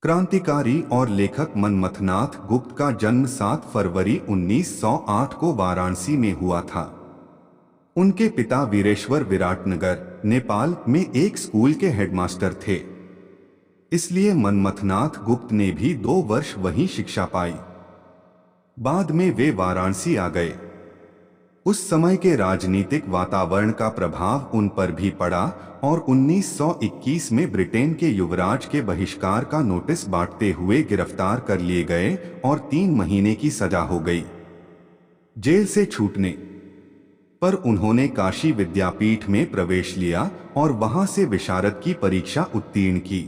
क्रांतिकारी और लेखक मनमथनाथ गुप्त का जन्म 7 फरवरी 1908 को वाराणसी में हुआ था। उनके पिता वीरेश्वर विराटनगर, नेपाल में एक स्कूल के हेडमास्टर थे। इसलिए मनमथनाथ गुप्त ने भी 2 वर्ष वहीं शिक्षा पाई। बाद में वे वाराणसी आ गए। उस समय के राजनीतिक वातावरण का प्रभाव उन पर भी पड़ा और 1921 में ब्रिटेन के युवराज के बहिष्कार का नोटिस बांटते हुए गिरफ्तार कर लिए गए और 3 महीने की सजा हो गई। जेल से छूटने पर उन्होंने काशी विद्यापीठ में प्रवेश लिया और वहां से विशारद की परीक्षा उत्तीर्ण की।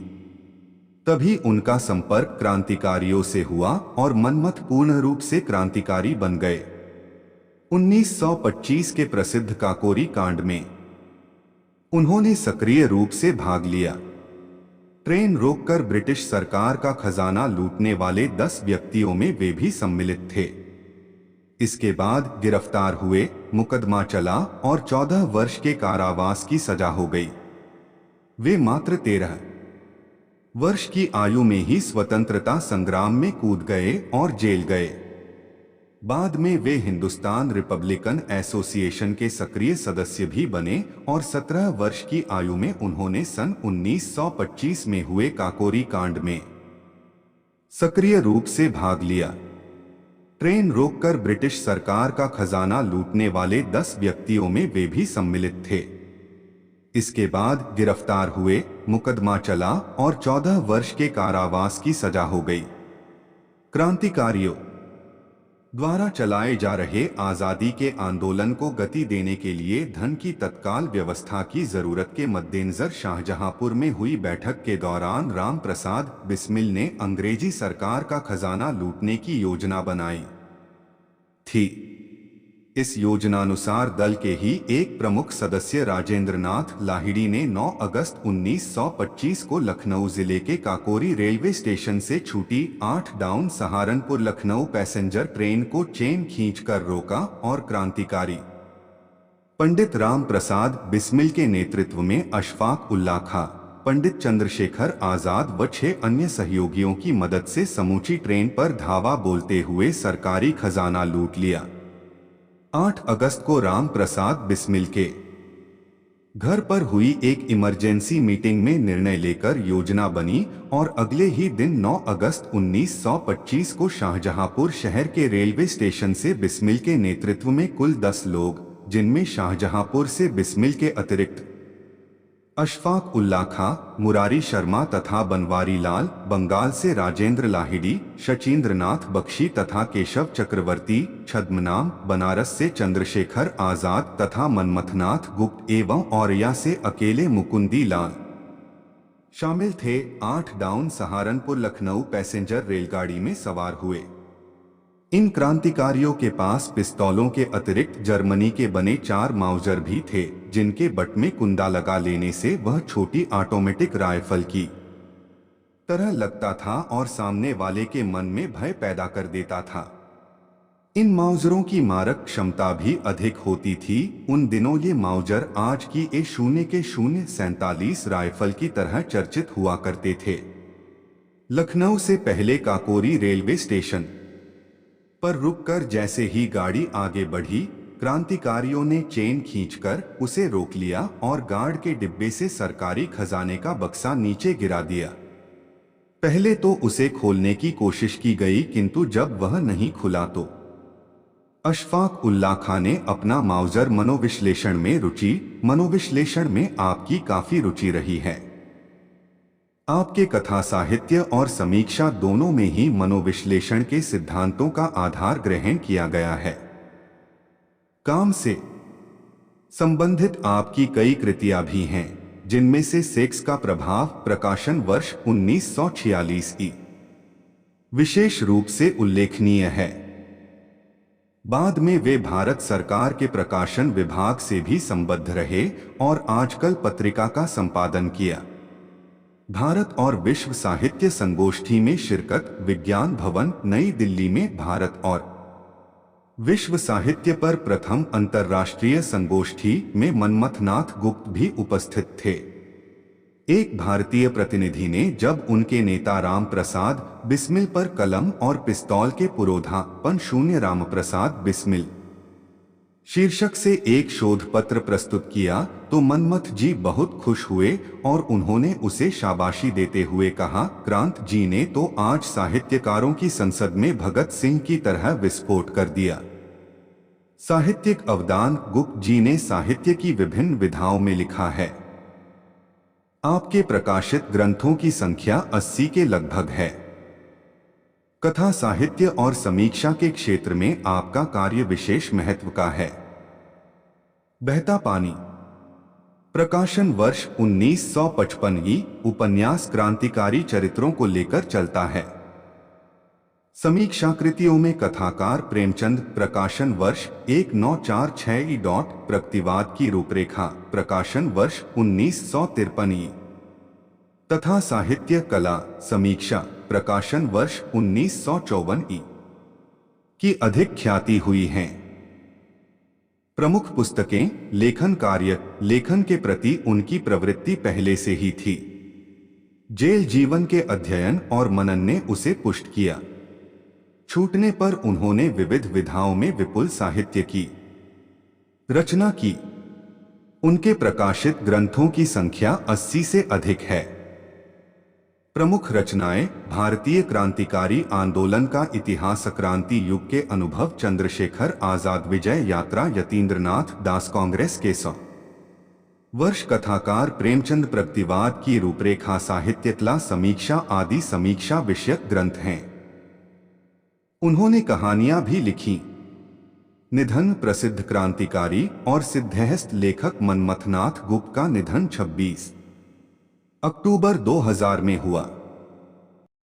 तभी उनका संपर्क क्रांतिकारियों से हुआ और मनमथ पूर्ण रूप से क्रांतिकारी बन गए। 1925 के प्रसिद्ध काकोरी कांड में उन्होंने सक्रिय रूप से भाग लिया। ट्रेन रोककर ब्रिटिश सरकार का खजाना लूटने वाले 10 व्यक्तियों में वे भी सम्मिलित थे। इसके बाद गिरफ्तार हुए, मुकदमा चला और 14 वर्ष के कारावास की सजा हो गई। वे मात्र 13 वर्ष की आयु में ही स्वतंत्रता संग्राम में कूद गए और जेल गए। बाद में वे हिंदुस्तान रिपब्लिकन एसोसिएशन के सक्रिय सदस्य भी बने और 17 वर्ष की आयु में उन्होंने सन 1925 में हुए काकोरी कांड में सक्रिय रूप से भाग लिया। ट्रेन रोककर ब्रिटिश सरकार का खजाना लूटने वाले 10 व्यक्तियों में वे भी सम्मिलित थे। इसके बाद गिरफ्तार हुए, मुकदमा चला और 14 वर्ष के कारावास की सजा हो गई। क्रांतिकारियों द्वारा चलाए जा रहे आजादी के आंदोलन को गति देने के लिए धन की तत्काल व्यवस्था की जरूरत के मद्देनजर शाहजहांपुर में हुई बैठक के दौरान राम प्रसाद बिस्मिल ने अंग्रेजी सरकार का खजाना लूटने की योजना बनाई थी। इस योजनानुसार दल के ही एक प्रमुख सदस्य राजेंद्र नाथ लाहिड़ी ने 9 अगस्त 1925 को लखनऊ जिले के काकोरी रेलवे स्टेशन से छूटी 8 down Saharanpur Lucknow passenger train को चेन खींचकर रोका और क्रांतिकारी पंडित राम प्रसाद बिस्मिल के नेतृत्व में अशफाक उल्लाह खां, पंडित चंद्रशेखर आजाद व 6 अन्य सहयोगियों की मदद से समूची ट्रेन पर धावा बोलते हुए सरकारी खजाना लूट लिया। 8 अगस्त को राम प्रसाद बिस्मिल के घर पर हुई एक इमरजेंसी मीटिंग में निर्णय लेकर योजना बनी और अगले ही दिन 9 अगस्त 1925 को शाहजहांपुर शहर के रेलवे स्टेशन से बिस्मिल के नेतृत्व में कुल 10 लोग, जिनमें शाहजहांपुर से बिस्मिल के अतिरिक्त अशफाक उल्लाह खां, मुरारी शर्मा तथा बनवारी लाल, बंगाल से राजेंद्र लाहिड़ी, शचींद्रनाथ बख्शी तथा केशव चक्रवर्ती, छद्मनाम, बनारस से चंद्रशेखर आजाद तथा मनमथनाथ गुप्त एवं औरैया से अकेले मुकुंदी लाल शामिल थे। 8 डाउन सहारनपुर लखनऊ पैसेंजर रेलगाड़ी में सवार हुए। इन क्रांतिकारियों के पास पिस्तौलों के अतिरिक्त जर्मनी के बने 4 माउजर भी थे, जिनके बट में कुंदा लगा लेने से वह छोटी ऑटोमेटिक राइफल की तरह लगता था और सामने वाले के मन में भय पैदा कर देता था। इन माउजरों की मारक क्षमता भी अधिक होती थी। उन दिनों ये माउजर आज की A0-47 राइफल की तरह चर्चित हुआ करते थे। लखनऊ से पहले काकोरी रेलवे स्टेशन पर रुककर जैसे ही गाड़ी आगे बढ़ी, क्रांतिकारियों ने चेन खींचकर उसे रोक लिया और गार्ड के डिब्बे से सरकारी खजाने का बक्सा नीचे गिरा दिया। पहले तो उसे खोलने की कोशिश की गई, किंतु जब वह नहीं खुला तो अशफाक उल्लाह खां ने अपना माउजर मनोविश्लेषण में आपकी काफी रुचि रही है। आपके कथा साहित्य और समीक्षा दोनों में ही मनोविश्लेषण के सिद्धांतों का आधार ग्रहण किया गया है। काम से संबंधित आपकी कई कृतियां भी हैं, जिनमें से सेक्स का प्रभाव प्रकाशन वर्ष 1946 ई विशेष रूप से उल्लेखनीय है। बाद में वे भारत सरकार के प्रकाशन विभाग से भी संबद्ध रहे और आजकल पत्रिका का संपादन किया। भारत और विश्व साहित्य संगोष्ठी में शिरकत, विज्ञान भवन नई दिल्ली में भारत और विश्व साहित्य पर प्रथम अंतर्राष्ट्रीय संगोष्ठी में मनमथनाथ गुप्त भी उपस्थित थे। एक भारतीय प्रतिनिधि ने जब उनके नेता राम प्रसाद बिस्मिल पर कलम और पिस्तौल के पुरोधापन शून्य राम प्रसाद बिस्मिल शीर्षक से एक शोध पत्र प्रस्तुत किया तो मनमथ जी बहुत खुश हुए और उन्होंने उसे शाबाशी देते हुए कहा, क्रांत जी ने तो आज साहित्यकारों की संसद में भगत सिंह की तरह विस्फोट कर दिया। साहित्यिक अवदान गुप्त जी ने साहित्य की विभिन्न विधाओं में लिखा है। आपके प्रकाशित ग्रंथों की संख्या 80 के लगभग है। कथा साहित्य और समीक्षा के क्षेत्र में आपका कार्य विशेष महत्व का है। बहता पानी प्रकाशन वर्ष 1955 ई उपन्यास क्रांतिकारी चरित्रों को लेकर चलता है। समीक्षा कृतियों में कथाकार प्रेमचंद प्रकाशन वर्ष 1946 ई प्रगतिवाद की रूपरेखा प्रकाशन वर्ष 1953 ई तथा साहित्य कला समीक्षा प्रकाशन वर्ष 1954 ई की अधिक ख्याति हुई हैं। प्रमुख पुस्तकें लेखन कार्य लेखन के प्रति उनकी प्रवृत्ति पहले से ही थी। जेल जीवन के अध्ययन और मनन ने उसे पुष्ट किया। छूटने पर उन्होंने विविध विधाओं में विपुल साहित्य की रचना की। उनके प्रकाशित ग्रंथों की संख्या 80 से अधिक है। प्रमुख रचनाएं भारतीय क्रांतिकारी आंदोलन का इतिहास क्रांति युग के अनुभव चंद्रशेखर आजाद विजय यात्रा यतीन्द्रनाथ दास कांग्रेस के 100 वर्ष कथाकार प्रेमचंद प्रगतिवाद की रूपरेखा साहित्यकला समीक्षा आदि समीक्षा विषयक ग्रंथ हैं। उन्होंने कहानियां भी लिखीं। निधन प्रसिद्ध क्रांतिकारी और सिद्धहस्त लेखक मनमथनाथ गुप्त का निधन 26 अक्टूबर 2000 में हुआ।